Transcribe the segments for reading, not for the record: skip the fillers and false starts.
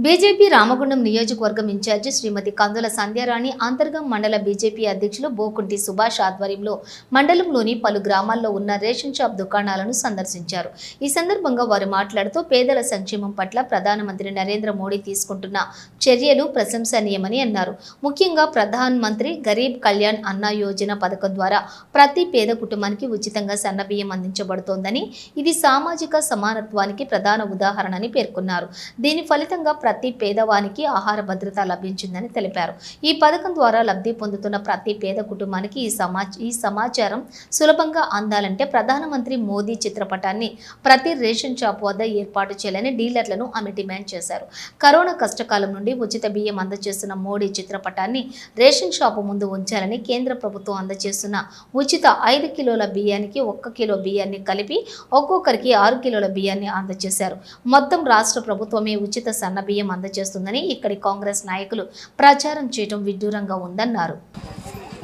BJP Ramagundam నియోజకవర్గం incharge శ్రీమతి కందుల సంధ్యారాణి అంతర్గం మండల BJP అధ్యక్షులు బోకుంటి సుభాష్ ఆధ్వర్యంలో మండలంలోని పలు గ్రామాల్లో ఉన్న రేషన్ షాప్ దుకాణాలను సందర్శించారు. ఈ సందర్భంగా వారు మాట్లాడుతూ పేదల సంక్షేమం పట్ల ప్రధానమంత్రి నరేంద్ర మోడీ తీసుకుంటున్న చర్యలు ప్రశంసనీయమని అన్నారు. ముఖ్యంగా ప్రధానమంత్రి గరీబ్ కళ్యాణ్ అన్న యోజన పథకం ద్వారా ప్రతి పేద కుటుంబానికి ఉచితంగా సన్నబియ్యం అందించబడుతోందని, ఇది సామాజిక సమానత్వానికి ప్రధాన ఉదాహరణని పేర్కొన్నారు. దీని ఫలితంగా ప్రతి పేదవానికి ఆహార భద్రత లభించిందని తెలిపారు. ఈ పథకం ద్వారా లబ్ధి పొందుతున్న ప్రతి పేద కుటుంబానికి ఈ సమాచారం సులభంగా అందాలంటే ప్రధానమంత్రి మోదీ చిత్రపటాన్ని ప్రతి రేషన్ షాప్ వద్ద ఏర్పాటు చేయాలని డీలర్లను ఆమె డిమాండ్ చేశారు. కరోనా కష్టకాలం నుండి ఉచిత బియ్యం అందజేస్తున్న మోడీ చిత్రపటాన్ని రేషన్ షాపు ముందు ఉంచాలని, కేంద్ర ప్రభుత్వం అందజేస్తున్న ఉచిత 5 కిలోల బియ్యానికి 1 కిలో బియ్యాన్ని కలిపి ఒక్కొక్కరికి 6 కిలోల బియ్యాన్ని అందజేశారు. మొత్తం రాష్ట్ర ప్రభుత్వమే ఉచిత సన్న బియ్యం అందజేస్తుందని ఇక్కడి కాంగ్రెస్ నాయకులు ప్రచారం చేయడం విడ్డూరంగా ఉందన్నారు.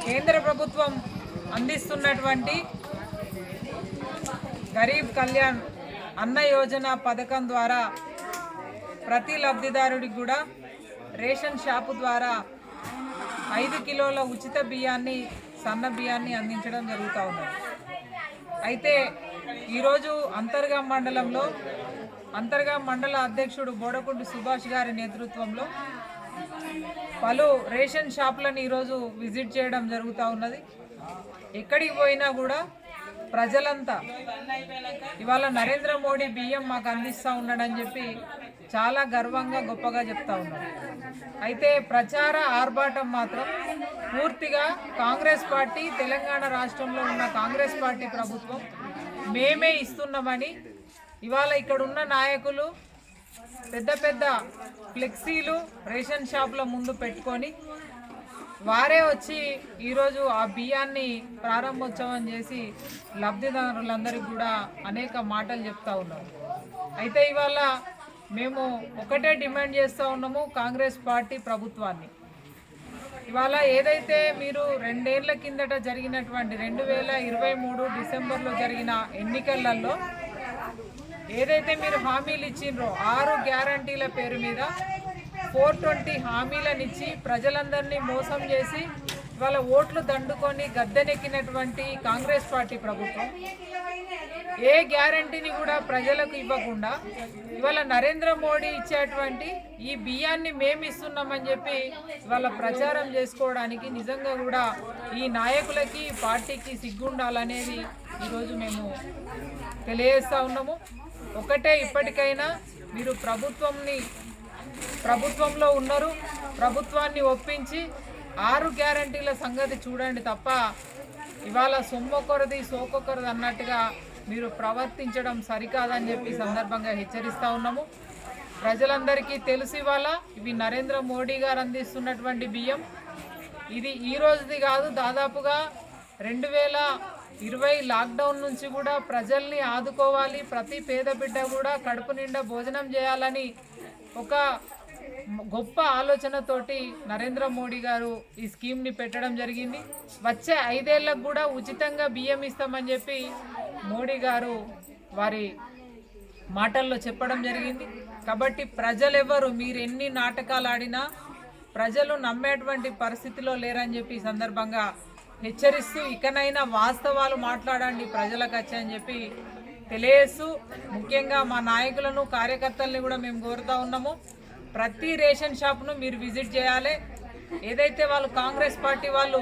కేంద్ర ప్రభుత్వం అందిస్తున్నటువంటి గరీబ్ కళ్యాణ్ అన్న యోజన పథకం ద్వారా ప్రతి లబ్ధిదారుడికి కూడా రేషన్ షాపు ద్వారా 5 కిలోల ఉచిత బియ్యాన్ని, సన్న బియ్యాన్ని అందించడం జరుగుతూ ఉన్నది. అయితే ఈరోజు అంతర్గా మండలంలో మండల అధ్యక్షుడు బోడకుంటి సుభాష్ గారి నేతృత్వంలో పలు రేషన్ షాపులను ఈరోజు విజిట్ చేయడం జరుగుతూ ఉన్నది. ఎక్కడికి పోయినా కూడా ప్రజలంతా ఇవాళ నరేంద్ర మోడీ బియ్యం మాకు అందిస్తూ ఉన్నాడని చెప్పి చాలా గర్వంగా గొప్పగా చెప్తా ఉన్నారు. అయితే ప్రచార ఆర్భాటం మాత్రం పూర్తిగా కాంగ్రెస్ పార్టీ, తెలంగాణ రాష్ట్రంలో ఉన్న కాంగ్రెస్ పార్టీ ప్రభుత్వం మేమే ఇస్తున్నామని ఇవాళ ఇక్కడ ఉన్న నాయకులు పెద్ద పెద్ద ఫ్లెక్సీలు రేషన్ షాపుల ముందు పెట్టుకొని వారే వచ్చి ఈరోజు ఆ బియ్యాన్ని ప్రారంభోత్సవం చేసి లబ్ధిదారులందరికీ కూడా అనేక మాటలు చెప్తా ఉన్నారు. అయితే ఇవాళ మేము ఒకటే డిమాండ్ చేస్తూ ఉన్నాము కాంగ్రెస్ పార్టీ ప్రభుత్వాన్ని. ఇవాళ ఏదైతే మీరు 2 ఏళ్ల కిందట జరిగినటువంటి 2023 డిసెంబర్లో జరిగిన ఎన్నికలలో ఏదైతే మీరు హామీలు ఇచ్చిండ్రో 6 గ్యారంటీల పేరు మీద 420 హామీలను ఇచ్చి ప్రజలందరినీ మోసం చేసి ఇవాళ ఓట్లు దండుకొని గద్దెనెక్కినటువంటి కాంగ్రెస్ పార్టీ ప్రభుత్వం ఏ గ్యారంటీని కూడా ప్రజలకు ఇవ్వకుండా ఇవాళ నరేంద్ర మోడీ ఇచ్చేటువంటి ఈ బియ్యాన్ని మేము ఇస్తున్నామని చెప్పి ఇవాళ ప్రచారం చేసుకోవడానికి నిజంగా కూడా ఈ నాయకులకి, పార్టీకి సిగ్గుండాలనేది ఈరోజు మేము తెలియజేస్తూ ఉన్నాము. ఒకటే, ఇప్పటికైనా మీరు ప్రభుత్వంలో ఉన్నారు, ప్రభుత్వాన్ని ఒప్పించి 6 గ్యారంటీల సంగతి చూడండి తప్ప ఇవాళ సొమ్మొకరిది సోకొకరిది అన్నట్టుగా మీరు ప్రవర్తించడం సరికాదని చెప్పి సందర్భంగా హెచ్చరిస్తూ ఉన్నాము. ప్రజలందరికీ తెలుసు ఇవాళ ఇవి నరేంద్ర మోడీ గారు అందిస్తున్నటువంటి బియ్యం. ఇది ఈ రోజుది కాదు, దాదాపుగా 2020 లాక్డౌన్ నుంచి కూడా ప్రజల్ని ఆదుకోవాలి, ప్రతి పేద బిడ్డ కూడా కడుపు నిండా భోజనం చేయాలని ఒక గొప్ప ఆలోచనతోటి నరేంద్ర మోడీ గారు ఈ స్కీమ్ని పెట్టడం జరిగింది. వచ్చే 5 ఏళ్లకు కూడా ఉచితంగా బియ్యం ఇస్తామని చెప్పి మోడీ గారు వారి మాటల్లో చెప్పడం జరిగింది. కాబట్టి ప్రజలెవరు మీరు ఎన్ని నాటకాలు ఆడినా ప్రజలు నమ్మేటువంటి పరిస్థితిలో లేరని చెప్పి ఈ సందర్భంగా హెచ్చరిస్తూ ఇకనైనా వాస్తవాలు మాట్లాడండి ప్రజలకు వచ్చని చెప్పి తెలియజేస్తూ, ముఖ్యంగా మా నాయకులను, కార్యకర్తల్ని కూడా మేము కోరుతూ ఉన్నాము. ప్రతి రేషన్ షాప్ను మీరు విజిట్ చేయాలి. ఏదైతే వాళ్ళు కాంగ్రెస్ పార్టీ వాళ్ళు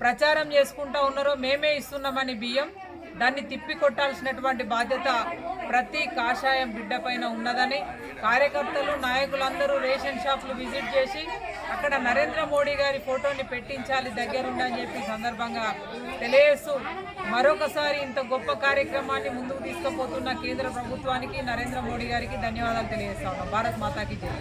ప్రచారం చేసుకుంటూ ఉన్నారో మేమే ఇస్తున్నామని బియ్యం, దాన్ని తిప్పి కొట్టాల్సినటువంటి బాధ్యత ప్రతి కాషాయం బిడ్డ పైన ఉన్నదని కార్యకర్తలు, నాయకులందరూ రేషన్ షాపులు విజిట్ చేసి అక్కడ నరేంద్ర మోడీ గారి ఫోటోని పెట్టించాలి దగ్గరుండని చెప్పి సందర్భంగా తెలియజేస్తూ మరొకసారి ఇంత గొప్ప కార్యక్రమాన్ని ముందుకు తీసుకుపోతున్న కేంద్ర ప్రభుత్వానికి, నరేంద్ర మోడీ గారికి ధన్యవాదాలు తెలియజేస్తా ఉన్నాం. భారత్ మాతాకి జై.